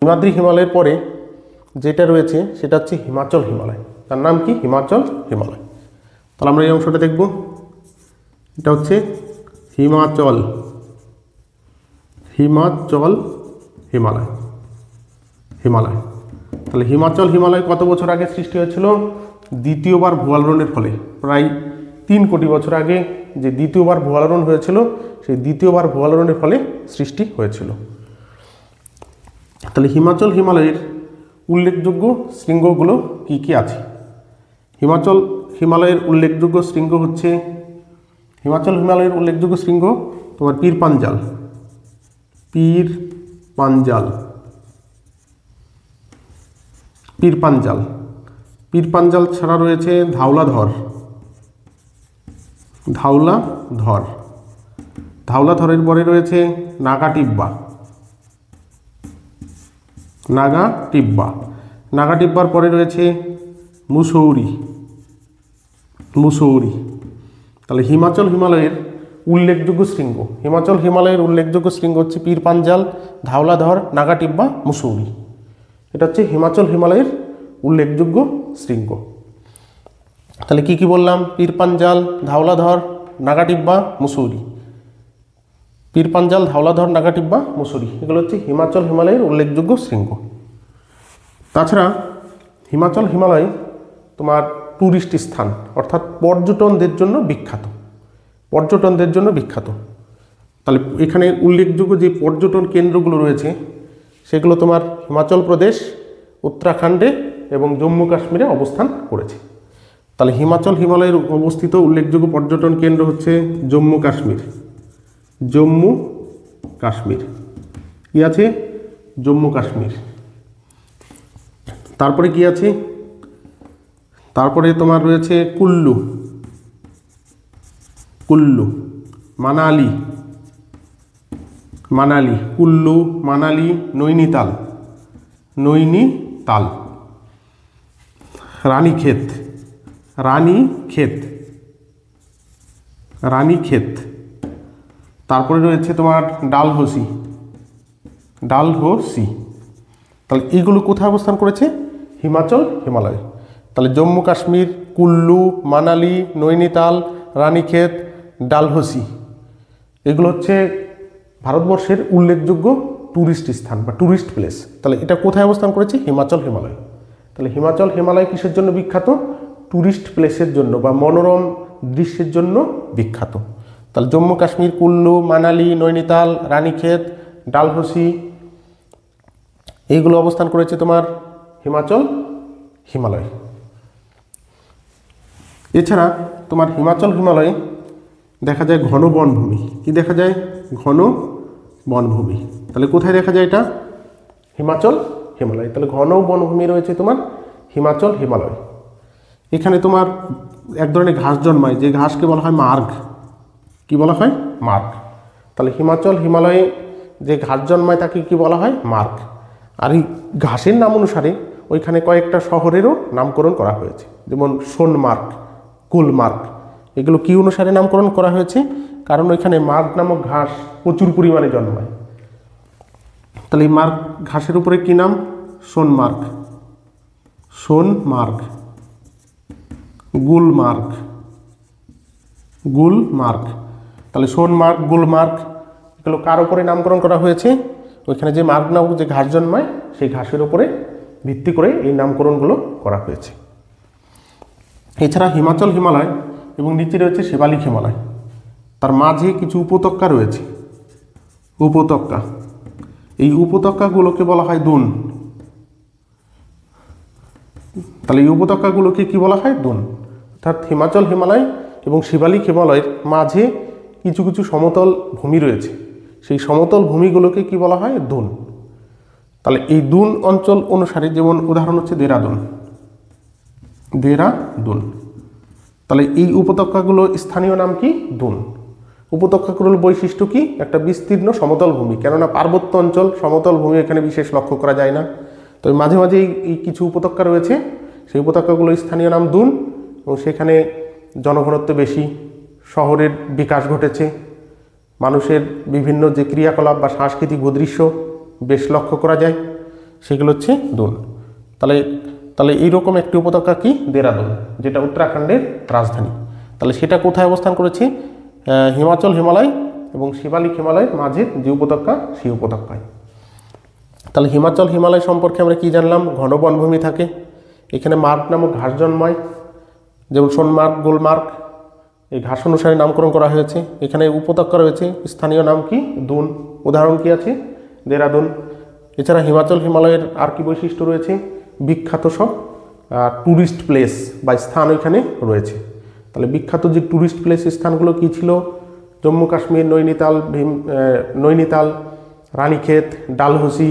হিমাদ্রি হিমালয়ের পরে যেটা রয়েছে সেটা হচ্ছে হিমাচল হিমালয়। তার নাম কি? হিমাচল হিমালয়। তাহলে আমরা এই অংশটা দেখব। এটা হচ্ছে হিমাচল হিমাচল হিমালয় হিমালয়। তাহলে হিমাচল হিমালয় কত বছর আগে সৃষ্টি হয়েছিল? দ্বিতীয়বার ভূআলোড়নের ফলে, প্রায় 3 কোটি বছর আগে যে দ্বিতীয়বার ভূআলোড়ন হয়েছিল, সেই দ্বিতীয়বার ভূআলোড়নের ফলে সৃষ্টি হয়েছিল। তাহলে হিমাচল হিমালয়ের উল্লেখযোগ্য শৃঙ্গগুলো কি কি আছে? হিমাচল হিমালয়ের উল্লেখযোগ্য শৃঙ্গ হচ্ছে, হিমাচল হিমালয়ের উল্লেখযোগ্য শৃঙ্গ তোমার পীর পাঞ্জাল, পীর পাঞ্জাল, পীর পাঞ্জাল। পীর পাঞ্জাল ছাড়া রয়েছে ধওলাধর, ধওলাধর। ধওলাধরের পরে রয়েছে নাগাটিব্বা, নাগাটিব্বা। নাগাটিব্বার পরে রয়েছে মুসৌরি, মুসৌরি। তাহলে হিমাচল হিমালয়ের উল্লেখযোগ্য শৃঙ্গ, হিমাচল হিমালয়ের উল্লেখযোগ্য শৃঙ্গ হচ্ছে পীর পাঞ্জাল, ধওলাধর, নাগাটিব্বা, মুসৌরি। এটা হচ্ছে হিমাচল হিমালয়ের উল্লেখযোগ্য শৃঙ্গ। তাহলে কি কি বললাম? পীর পাঞ্জাল, ধওলাধর, নাগাটিব্বা, মুসৌরি। পীর পাঞ্জাল, ধওলাধর, নাগাটিব্বা, মুসৌরি, এগুলো হচ্ছে হিমাচল হিমালয়ের উল্লেখযোগ্য শৃঙ্গ। তাছাড়া হিমাচল হিমালয় তোমার ট্যুরিস্ট স্থান, অর্থাৎ পর্যটনদের জন্য বিখ্যাত, পর্যটনদের জন্য বিখ্যাত। তাহলে এখানে উল্লেখযোগ্য যে পর্যটন কেন্দ্রগুলো রয়েছে সেগুলো তোমার হিমাচল প্রদেশ, উত্তরাখণ্ডে এবং জম্মু কাশ্মীরে অবস্থান করেছে। তাহলে হিমাচল হিমালয়ের অবস্থিত উল্লেখযোগ্য পর্যটন কেন্দ্র হচ্ছে জম্মু কাশ্মীর, জম্মু কাশ্মীর। কি আছে? জম্মু কাশ্মীর। তারপরে কি আছে? তারপরে তোমার রয়েছে কুল্লু, কুল্লু, মানালি, মানালি, কুল্লু, মানালি, নৈনিতাল, নৈনিতাল, রানীক্ষেত, রানীক্ষেত, রানীক্ষেত। তারপরে রয়েছে তোমার ডালহৌসি, ডালহৌসি। তাহলে এইগুলো কোথায় অবস্থান করেছে? হিমাচল হিমালয়। তাহলে জম্মু কাশ্মীর, কুল্লু, মানালি, নৈনিতাল, রানীক্ষেত, ডালহৌসি, এগুলো হচ্ছে ভারতবর্ষের উল্লেখযোগ্য ট্যুরিস্ট স্থান বা ট্যুরিস্ট প্লেস। তাহলে এটা কোথায় অবস্থান করেছে? হিমাচল হিমালয়। তাহলে হিমাচল হিমালয় কিসের জন্য বিখ্যাত? ট্যুরিস্ট প্লেসের জন্য বা মনোরম দৃশ্যের জন্য বিখ্যাত। তাহলে জম্মু কাশ্মীর, কুল্লু, মানালি, নৈনিতাল, রানীক্ষেত, ডালহৌসি, এইগুলো অবস্থান করেছে তোমার হিমাচল হিমালয়। এছাড়া তোমার হিমাচল হিমালয়ে দেখা যায় ঘন বনভূমি। কি দেখা যায়? ঘন বনভূমি। তাহলে কোথায় দেখা যায় এটা? হিমাচল হিমালয়। তাহলে ঘন বনভূমি রয়েছে তোমার হিমাচল হিমালয়। এখানে তোমার এক ধরনের ঘাস জন্মায়, যে ঘাসকে বলা হয় মার্গ। কি বলা হয়? মার্গ। তাহলে হিমাচল হিমালয়ে যে ঘাস জন্মায় তাকে কি বলা হয়? মার্গ। আর এই ঘাসের নাম অনুসারে ওইখানে কয়েকটা শহরেরও নামকরণ করা হয়েছে, যেমন সোনমার্গ, গুলমার্গ। এগুলো কি অনুসারে নামকরণ করা হয়েছে? কারণ ওইখানে মার্গ নামক ঘাস প্রচুর পরিমাণে জন্মায়। তাহলে এই মার্গ ঘাসের উপরে কি নাম? সোনমার্গ, সোনমার্গ, গুলমার্গ, গুলমার্গ। তাহলে সোনমার্গ, গুলমার্গ, এগুলো কার উপরে নামকরণ করা হয়েছে? ওইখানে যে মার্গ নামক যে ঘাস জন্মায় সেই ঘাসের উপরে ভিত্তি করে এই নামকরণগুলো করা হয়েছে। এছাড়া হিমাচল হিমালয় এবং নিচে রয়েছে শিবালিক হিমালয়, তার মাঝে কিছু উপত্যকা রয়েছে, উপত্যকা। এই উপত্যকাগুলোকে বলা হয় দুন। তাহলে এই উপত্যকাগুলোকে কি বলা হয়? দুন। অর্থাৎ হিমাচল হিমালয় এবং শিবালিক হিমালয়ের মাঝে কিছু কিছু সমতল ভূমি রয়েছে, সেই সমতল ভূমিগুলোকে কি বলা হয়? দুন। তাহলে এই দুন অঞ্চল অনুসারে, যেমন উদাহরণ হচ্ছে দেরাদুন, দেরাদুন। তাহলে এই উপত্যকাগুলো স্থানীয় নাম কি? দুন। উপত্যকাগুলোর বৈশিষ্ট্য কি? একটা বিস্তীর্ণ সমতল ভূমি, কেননা পার্বত্য অঞ্চল, সমতল ভূমি এখানে বিশেষ লক্ষ্য করা যায় না। তো মাঝে মাঝে এই কিছু উপত্যকা রয়েছে, সেই উপত্যকাগুলো স্থানীয় নাম দুন, এবং সেখানে জনঘনত্ব বেশি, শহরের বিকাশ ঘটেছে, মানুষের বিভিন্ন যে ক্রিয়াকলাপ বা সাংস্কৃতিক ভূদৃশ্য বেশ লক্ষ্য করা যায়। সেগুলো হচ্ছে দুন। তাহলে তাহলে এইরকম একটি উপত্যকা কি দেরাদুন, যেটা উত্তরাখণ্ডের রাজধানী। তাহলে সেটা কোথায় অবস্থান করেছে? হিমাচল হিমালয় এবং শিবালিক হিমালয়ের মাঝের যে উপত্যকা, সেই উপত্যকায়। তাহলে হিমাচল হিমালয় সম্পর্কে আমরা কি জানলাম? ঘন বনভূমি থাকে, এখানে মার্গ নামক ঘাস জন্মায়, যেমন সোনমার্গ, গুলমার্গ, এই ঘাস অনুসারে নামকরণ করা হয়েছে। এখানে উপত্যকা রয়েছে, স্থানীয় নাম কি? দুন। উদাহরণ কি আছে? দেরাদুন। এছাড়া হিমাচল হিমালয়ের আর কি বৈশিষ্ট্য রয়েছে? বিখ্যাত সব ট্যুরিস্ট প্লেস বা স্থান এখানে রয়েছে। তাহলে বিখ্যাত যে ট্যুরিস্ট প্লেস স্থানগুলো কি ছিল? জম্মু কাশ্মীর, নৈনিতাল, রানীক্ষেত, ডালহৌসি,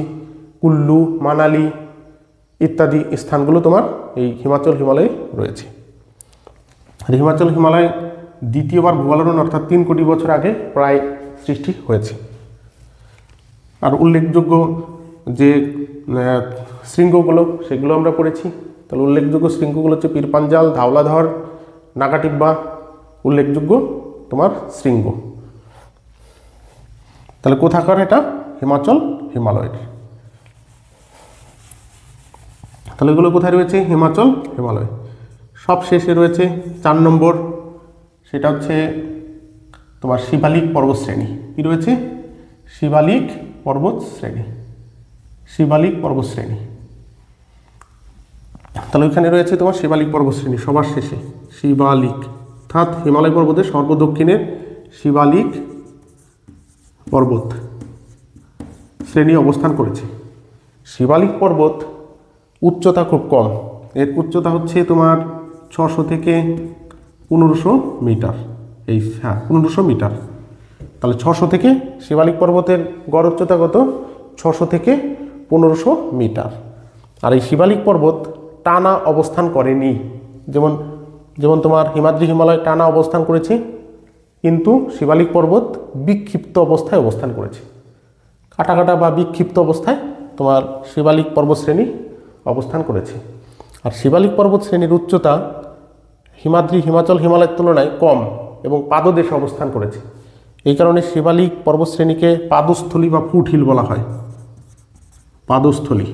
কুল্লু, মানালি ইত্যাদি স্থানগুলো তোমার এই হিমাচল হিমালয়ে রয়েছে। আর হিমাচল হিমালয় দ্বিতীয়বার ভূগোলন অর্থাৎ 3 কোটি বছর আগে প্রায় সৃষ্টি হয়েছে। আর উল্লেখযোগ্য যে শৃঙ্গগুলো, সেগুলো আমরা পড়েছি। তাহলে উল্লেখযোগ্য শৃঙ্গগুলো হচ্ছে পীরপাঞ্জাল, ধাওলাধর, নাগাটিব্বা উল্লেখযোগ্য তোমার শৃঙ্গ। তাহলে কোথাকার এটা? হিমাচল হিমালয়ের। তাহলে এগুলো কোথায় রয়েছে? হিমাচল হিমালয়। সব শেষে রয়েছে 4 নম্বর, সেটা হচ্ছে তোমার শিবালিক পর্বতশ্রেণী। কি রয়েছে? শিবালিক পর্বতশ্রেণী। শিবালিক পর্বতশ্রেণী। তাহলে ওইখানে রয়েছে তোমার শিবালিক পর্বতশ্রেণী সবার শেষে। শিবালিক অর্থাৎ হিমালয় পর্বতের সর্বদক্ষিণের শিবালিক পর্বত শ্রেণী অবস্থান করেছে। শিবালিক পর্বত উচ্চতা খুব কম, এর উচ্চতা হচ্ছে তোমার 600 থেকে 1500 মিটার। 1500 মিটার। তাহলে 600 থেকে, শিবালিক পর্বতের গড় উচ্চতা কত? 600 থেকে 1500 মিটার। আর এই শিবালিক পর্বত টানা অবস্থান করেনি, যেমন যেমন তোমার হিমাদ্রি হিমালয় টানা অবস্থান করেছে, কিন্তু শিবালিক পর্বত বিক্ষিপ্ত অবস্থায় অবস্থান করেছে। কাটা কাটা বা বিক্ষিপ্ত অবস্থায় তোমার শিবালিক পর্বতশ্রেণী অবস্থান করেছে। আর শিবালিক পর্বত শ্রেণীর উচ্চতা হিমাদ্রি হিমাচল হিমালয়ের তুলনায় কম এবং পাদদেশে অবস্থান করেছে। এই কারণে শিবালিক পর্বতশ্রেণীকে পাদস্থলী বা ফুটহিল বলা হয়। পাদস্থলী,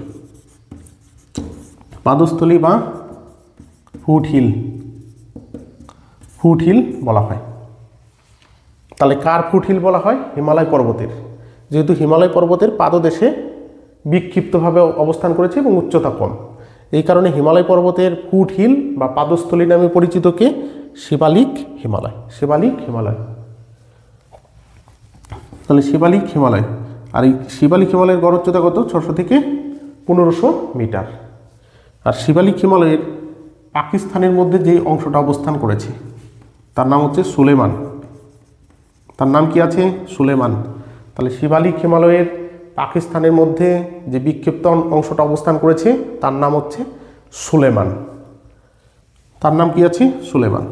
পাদস্থলী বা ফুটহিল, ফুটহিল বলা হয়। তাহলে কার ফুটহিল বলা হয়? হিমালয় পর্বতের, যেহেতু হিমালয় পর্বতের পাদদেশে বিক্ষিপ্তভাবে অবস্থান করেছে এবং উচ্চতা কম, এই কারণে হিমালয় পর্বতের ফুটহিল বা পাদস্থলী নামে পরিচিত কে? শিবালিক হিমালয়। শিবালিক হিমালয়। তাহলে শিবালিক হিমালয়। আর এই শিবালিক হিমালয়ের গড় উচ্চতা কত? 600 থেকে 1500 মিটার। আর শিবালিক হিমালয়ের পাকিস্তানের মধ্যে যে অংশটা অবস্থান করেছে তার নাম হচ্ছে সুলেমান। তার নাম কি আছে? সুলেমান। তাহলে শিবালিক হিমালয়ের পাকিস্তানের মধ্যে যে বিক্ষিপ্ত অংশটা অবস্থান করেছে তার নাম হচ্ছে সুলেমান। তার নাম কি আছে? সুলেমান।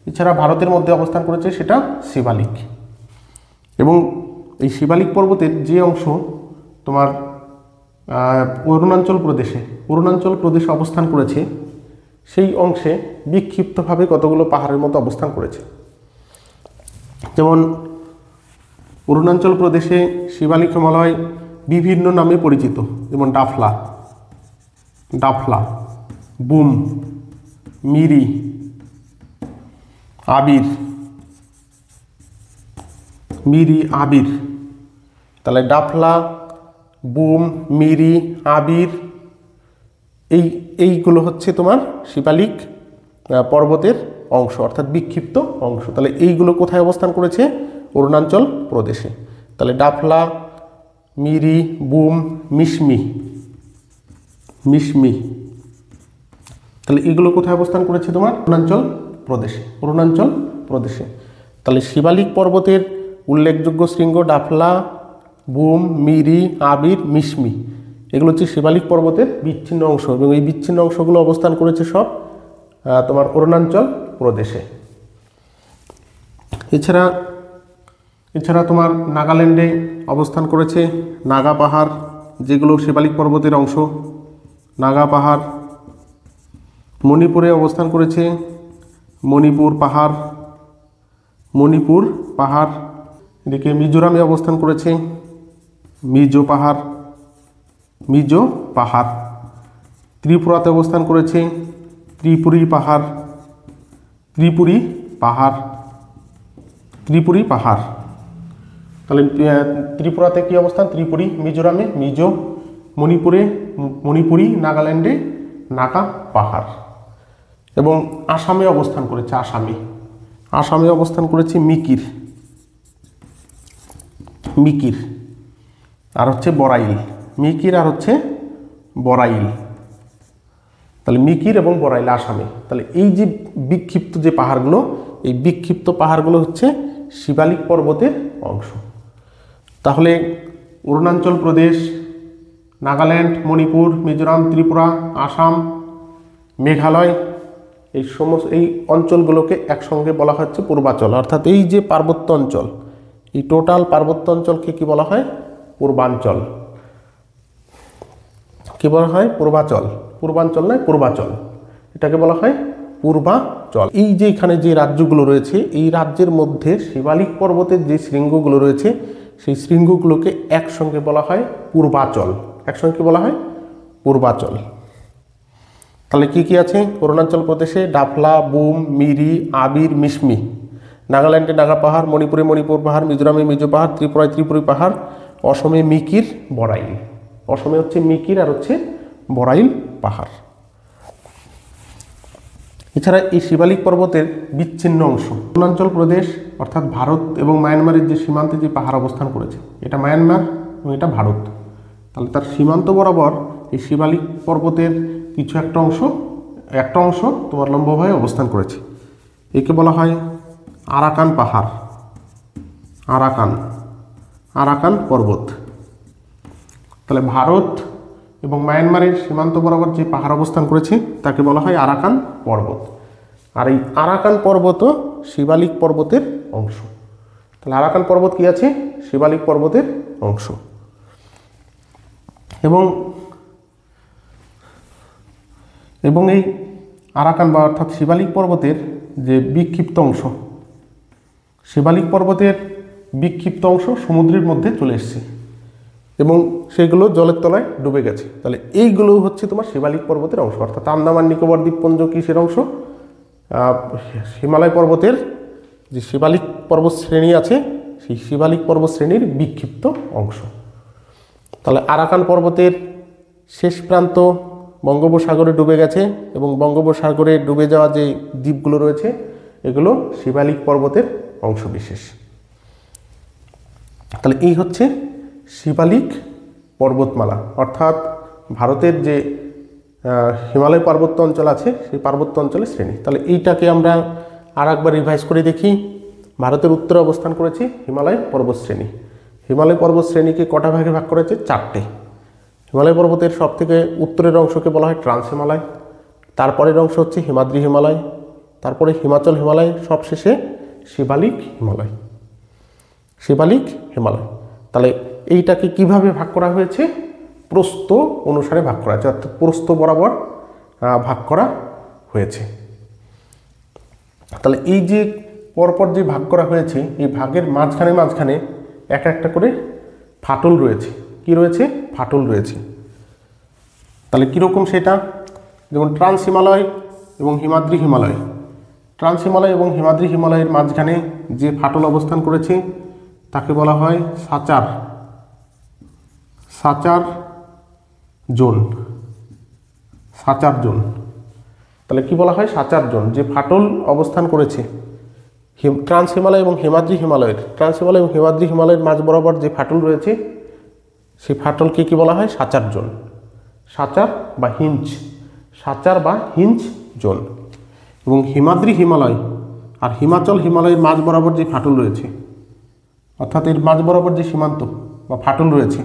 এছাড়া ভারতের মধ্যে অবস্থান করেছে সেটা শিবালিক। এবং এই শিবালিক পর্বতের যে অংশ তোমার অরুণাচল প্রদেশে অবস্থান করেছে, সেই অংশে বিক্ষিপ্তভাবে কতগুলো পাহাড়ের মতো অবস্থান করেছে। যেমন অরুণাচল প্রদেশে শিবালিক হিমালয় বিভিন্ন নামে পরিচিত, যেমন ডাফলা, ডাফলা, বুম, মিরি, আবির, মিরি, আবির। তাহলে ডাফলা, বুম, মিরি, আবির এইগুলো হচ্ছে তোমার শিবালিক পর্বতের অংশ অর্থাৎ বিক্ষিপ্ত অংশ। তাহলে এইগুলো কোথায় অবস্থান করেছে? অরুণাচল প্রদেশে। তাহলে ডাফলা, মিরি, বুম, মিশমি, মিশমি, তাহলে এগুলো কোথায় অবস্থান করেছে? তোমার অরুণাচল প্রদেশে। অরুণাচল প্রদেশে। তাহলে শিবালিক পর্বতের উল্লেখযোগ্য শৃঙ্গ ডাফলা, বুম, মিরি, আবির, মিশমি এগুলো হচ্ছে শিবালিক পর্বতের বিচ্ছিন্ন অংশ, এবং এই বিচ্ছিন্ন অংশগুলো অবস্থান করেছে সব তোমার অরুণাচল প্রদেশে। এছাড়া তোমার নাগাল্যান্ডে অবস্থান করেছে নাগা পাহাড়, যেগুলো শিবালিক পর্বতের অংশ। নাগা পাহাড়। মণিপুরে অবস্থান করেছে মণিপুর পাহাড়, মণিপুর পাহাড়। এদিকে মিজোরামে অবস্থান করেছে মিজো পাহাড়। মিজো পাহাড়। ত্রিপুরাতে অবস্থান করেছে ত্রিপুরী পাহাড়, ত্রিপুরী পাহাড়, ত্রিপুরী পাহাড়। তাহলে ত্রিপুরাতে কি অবস্থান? ত্রিপুরী, মিজোরামে মিজো, মণিপুরে মণিপুরী, নাগাল্যান্ডে নাগা পাহাড়। এবং আসামে অবস্থান করেছে, আসামে অবস্থান করেছে মিকির, মিকির আর হচ্ছে বরাইল, মিকির আর হচ্ছে বরাইল। তাহলে মিকির এবং বরাইল আসামে। তাহলে এই যে বিক্ষিপ্ত যে পাহাড়গুলো, এই বিক্ষিপ্ত পাহাড়গুলো হচ্ছে শিবালিক পর্বতের অংশ। তাহলে অরুণাচল প্রদেশ, নাগাল্যান্ড, মণিপুর, মিজোরাম, ত্রিপুরা, আসাম, মেঘালয়, এই অঞ্চলগুলোকে একসঙ্গে বলা হচ্ছে পূর্বাঞ্চল। অর্থাৎ এই যে পার্বত্য অঞ্চল, এই টোটাল পার্বত্য অঞ্চলকে কি বলা হয়? পূর্বাঞ্চল। কি বলা হয়? পূর্বাচল। পূর্বাঞ্চল নয়, পূর্বাচল, এটাকে বলা হয় পূর্বাচল। এই যে এখানে যে রাজ্যগুলো রয়েছে, এই রাজ্যের মধ্যে শিবালিক পর্বতের যে শৃঙ্গগুলো রয়েছে, সেই শৃঙ্গগুলোকে একসঙ্গে বলা হয় পূর্বাচল। একসঙ্গে বলা হয় পূর্বাচল। তাহলে কি কি আছে? অরুণাচল প্রদেশে ডাফলা, বুম, মিরি, আবির, মিশমি। নাগাল্যান্ডে নাগা পাহাড়, মণিপুরে মণিপুর পাহাড়, মিজোরামে মিজো পাহাড়, ত্রিপুরায় ত্রিপুরী পাহাড়, অসমে মিকির, বরাইল। অসমে হচ্ছে মিকির আর হচ্ছে বরাইল পাহাড়। এছাড়া এই শিবালিক পর্বতের বিচ্ছিন্ন অংশ অরুণাচল প্রদেশ অর্থাৎ ভারত এবং মায়ানমারের যে সীমান্তে যে পাহাড় অবস্থান করেছে, এটা মায়ানমার এবং এটা ভারত। তাহলে তার সীমান্ত বরাবর এই শিবালিক পর্বতের কিছু একটা অংশ তোমার লম্বভাবে অবস্থান করেছে। একে বলা হয় আরাকান পাহাড়, আরাকান পর্বত। তাহলে ভারত এবং মায়ানমারের সীমান্ত বরাবর যে পাহাড় অবস্থান করেছে তাকে বলা হয় আরাকান পর্বত। আর এই আরাকান পর্বতও শিবালিক পর্বতের অংশ। তাহলে আরাকান পর্বত কি আছে? শিবালিক পর্বতের অংশ। এবং এই আরাকান বা অর্থাৎ শিবালিক পর্বতের যে বিক্ষিপ্ত অংশ, শিবালিক পর্বতের বিক্ষিপ্ত অংশ সমুদ্রের মধ্যে চলে এসছে এবং সেগুলো জলের তলায় ডুবে গেছে। তাহলে এইগুলো হচ্ছে তোমার শিবালিক পর্বতের অংশ। অর্থাৎ আন্দামান নিকোবর দ্বীপপুঞ্জ কিসের অংশ? হিমালয় পর্বতের যে শিবালিক পর্বত শ্রেণী আছে, সেই শিবালিক পর্বত শ্রেণীর বিক্ষিপ্ত অংশ। তাহলে আরাকান পর্বতের শেষ প্রান্ত বঙ্গোপসাগরে ডুবে গেছে এবং বঙ্গোপসাগরে ডুবে যাওয়া যে দ্বীপগুলো রয়েছে, এগুলো শিবালিক পর্বতের অংশবিশেষ। তাহলে এই হচ্ছে শিবালিক পর্বতমালা, অর্থাৎ ভারতের যে হিমালয় পার্বত্য অঞ্চল আছে, সেই পার্বত্য অঞ্চলের শ্রেণী। তাহলে এইটাকে আমরা আর একবার রিভাইজ করে দেখি। ভারতের উত্তরে অবস্থান করেছে হিমালয় পর্বত শ্রেণী। হিমালয় পর্বত শ্রেণীকে কটা ভাগে ভাগ করেছে? 4টে। হিমালয় পর্বতের সবথেকে উত্তরের অংশকে বলা হয় ট্রান্স হিমালয়, তারপরের অংশ হচ্ছে হিমাদ্রি হিমালয়, তারপরে হিমাচল হিমালয়, সবশেষে শিবালিক হিমালয়। শিবালিক হিমালয়। তাহলে এইটাকে কিভাবে ভাগ করা হয়েছে? প্রস্থ অনুসারে ভাগ করা হয়েছে, অর্থাৎ প্রস্থ বরাবর ভাগ করা হয়েছে। তাহলে এই যে পরপর যে ভাগ করা হয়েছে, এই ভাগের মাঝখানে একটা করে ফাটল রয়েছে। কি রয়েছে? ফাটল রয়েছে। তাহলে কীরকম সেটা? যেমন ট্রান্স হিমালয় এবং হিমাদ্রি হিমালয়, ট্রান্স হিমালয় এবং হিমাদ্রি হিমালয়ের মাঝখানে যে ফাটল অবস্থান করেছে তাকে বলা হয় সাচার জোন। তাহলে কি বলা হয়? সাচার জোন। যে ফাটল অবস্থান করেছে ট্রান্স হিমালয় এবং হিমাদ্রি হিমালয়ের মাঝ বরাবর যে ফাটল রয়েছে, সেই ফাটলকে কি বলা হয়? সাচার জোন, সাচার বা হিঞ্জ জোন। এবং হিমাদ্রি হিমালয় আর হিমাচল হিমালয়ের মাঝ বরাবর যে ফাটল রয়েছে, অর্থাৎ এর মাঝ বরাবর যে সীমান্ত বা ফাটল রয়েছে,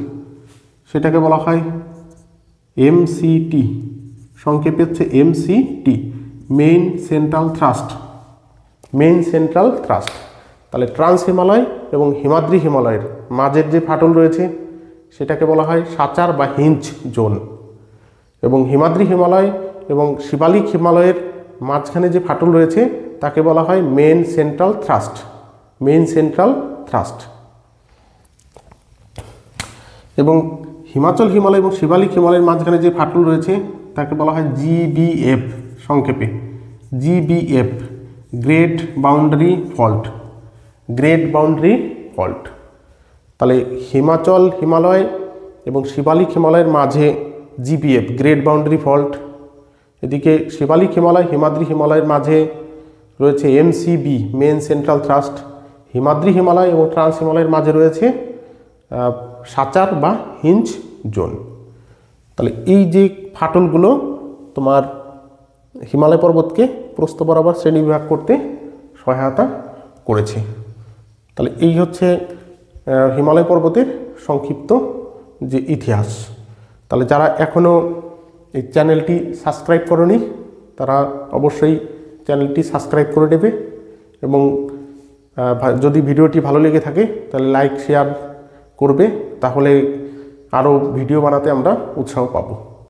সেটাকে বলা হয় এমসিটি। সংক্ষেপে হচ্ছে এমসিটি, মেইন সেন্ট্রাল থ্রাস্ট। তাহলে ট্রান্স হিমালয় এবং হিমাদ্রি হিমালয়ের মাঝের যে ফাটল রয়েছে সেটাকে বলা হয় সাচার বা হিঞ্জ জোন। এবং হিমাদ্রি হিমালয় এবং শিবালিক হিমালয়ের মাঝখানে যে ফাটল রয়েছে তাকে বলা হয় মেইন সেন্ট্রাল থ্রাস্ট। এবং হিমাচল হিমালয় এবং শিবালিক হিমালয়ের মাঝখানে যে ফাটল রয়েছে তাকে বলা হয় জিবিএফ, সংক্ষেপে GBF, great boundary fault. Great boundary fault. তাহলে হিমাচল হিমালয় এবং শিবালিক হিমালয়ের মাঝে জিবিএফ, গ্রেট বাউন্ডারি ফল্ট। এদিকে শিবালিক হিমালয় হিমাদ্রি হিমালয়ের মাঝে রয়েছে MCB, main central thrust. Himadri Himalaya এবং ট্রান্স হিমালয়ের মাঝে রয়েছে সাচার বা হিঞ্জ জোন। তাহলে এই যে ফাটলগুলো তোমার হিমালয় পর্বতকে প্রস্থ বরাবর শ্রেণীবিভাগ করতে সহায়তা করেছে। তাহলে এই হচ্ছে হিমালয় পর্বতের সংক্ষিপ্ত যে ইতিহাস। তাহলে যারা এখনও এই চ্যানেলটি সাবস্ক্রাইব করনি তারা অবশ্যই চ্যানেলটি সাবস্ক্রাইব করে দেবে, এবং যদি ভিডিওটি ভালো লেগে থাকে তাহলে লাইক শেয়ার করবে, তাহলে আরও ভিডিও বানাতে আমরা উৎসাহ পাবো।